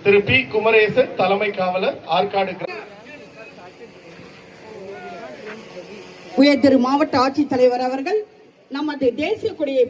திரு B Kumaresan தலைமை காவலர் ஆற்காடு. உயர் திரு மாவட்ட ஆட்சித்தலைவர் அவர்கள் நமது தேசிய கொடியை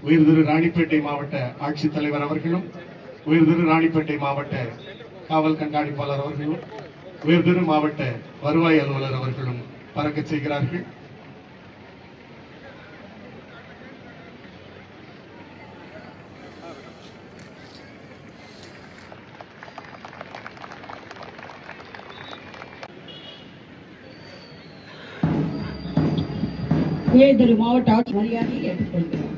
உயர் திரு ராணிப்பேட்டை மாவட்ட ஆட்சித்தலைவர் அவர்களும், உயர் திரு ராணிப்பேட்டை மாவட்ட காவல் கண்காணிப்பாளர் அவர்களும், உயர் திரு மாவட்ட வருவாய் அலுவலர் அவர்களும் பறக்க செய்கிறார்கள். உயர் திரு மாவட்ட ஆட்சி மரியாதையை ஏற்றுக்கொள்கிறோம்.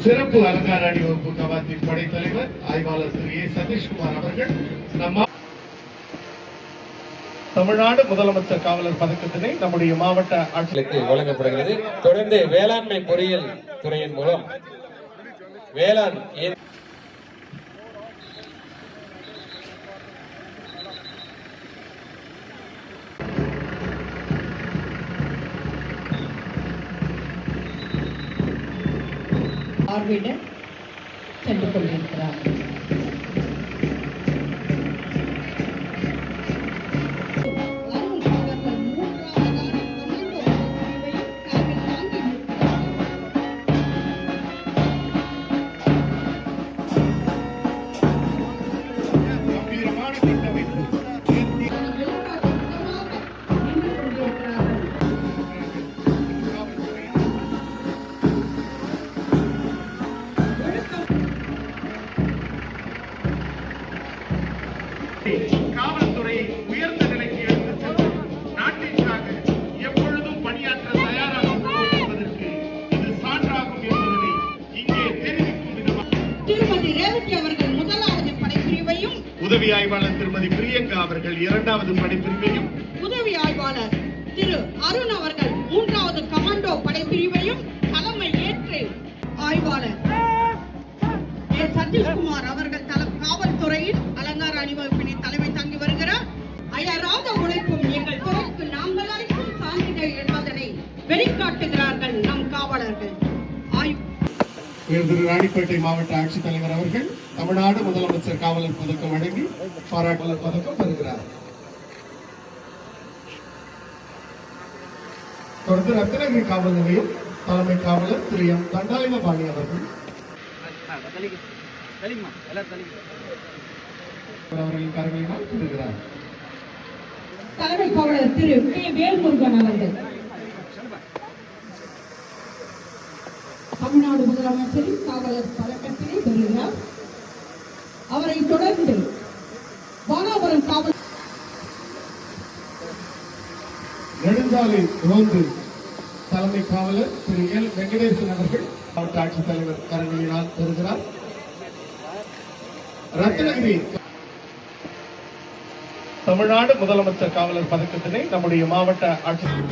சிறப்பு அலங்கார அணிவகுப்பு கவாத்தின் படைத்தலைவர் ஆய்வாளர் திரு ஏ சதீஷ்குமார் அவர்கள் தமிழ்நாடு முதலமைச்சர் காவலர் பதக்கத்தினை நம்முடைய மாவட்ட ஆட்சியருக்கு வழங்கப்படுகிறது. தொடர்ந்து வேளாண்மை பொறியியல் துறையின் மூலம் வேளாண் பார்வையிட சென்று கொண்டிருக்கிறார். காவல்துறையை உயர்ந்த நிலைக்கு எடுத்துச் சென்று நாட்டிற்காக எப்பொழுதும் பணியாற்ற தயாராக உள்ளோம் என்பதற்கு இது சான்றாகும் என்பதனை இங்கே தெரிவிக்கும் விதமாக திருமதி ரேவதி அவர்கள் முதலாவது படைப்பிரிவையும், உதவி ஆய்வாளர் திருமதி பிரியங்கா அவர்கள் இரண்டாவது படைப்பிரிவையும், உதவி ஆய்வாளர் திரு அருண் அவர்கள் மூன்றாவது கமாண்டோ படைப்பிரிவையும் தலைமை ஏற்று ஆய்வாளர் ஏ சதீஷ்குமார் அவர்கள் காவல்துறையில் அலங்கார அணிவகுப்பினை தலைமை தாங்கி வருகிறார். அயராத உழைப்பும் எங்கள் துறைக்கு நாங்கள் அளிக்கும் சான்றிதழ் என்பதனை வெளிக்காட்டுகிறார்கள் நம் காவலர்கள். உயர் திரு ராணிப்பேட்டை மாவட்ட ஆட்சித்தலைவர் அவர்கள் தமிழ்நாடு முதலமைச்சர் காவலர் பதக்கம் வழங்கி பாராட்டுதல் பதக்கம் பெறுகிறார். தொடர்ந்து ரத்தினகிரி காவல் நிலையம் தலைமை காவலர் திரு எம் தண்டாயுதபாணி அவர்கள் அவர்களின் கரங்களினால் பெறுகிறார். தலைமை காவலர் திரு கே வேல்முருகன் அவர்கள் தமிழ்நாடு முதலமைச்சரின் காவலர் பதக்கத்தினை பெறுகிறார். அவரை தொடர்ந்து வானாபுரம் காவல் நெடுஞ்சாலை ரோந்து தலைமை காவலர் திரு எல் வெங்கடேசன் அவர்கள் மாவட்ட ஆட்சித்தலைவர் கரங்களினால் பெறுகிறார். ரத்தினகிரி தமிழ்நாடு முதலமைச்சர் காவலர் பதக்கத்தினை நம்முடைய மாவட்ட ஆட்சியர்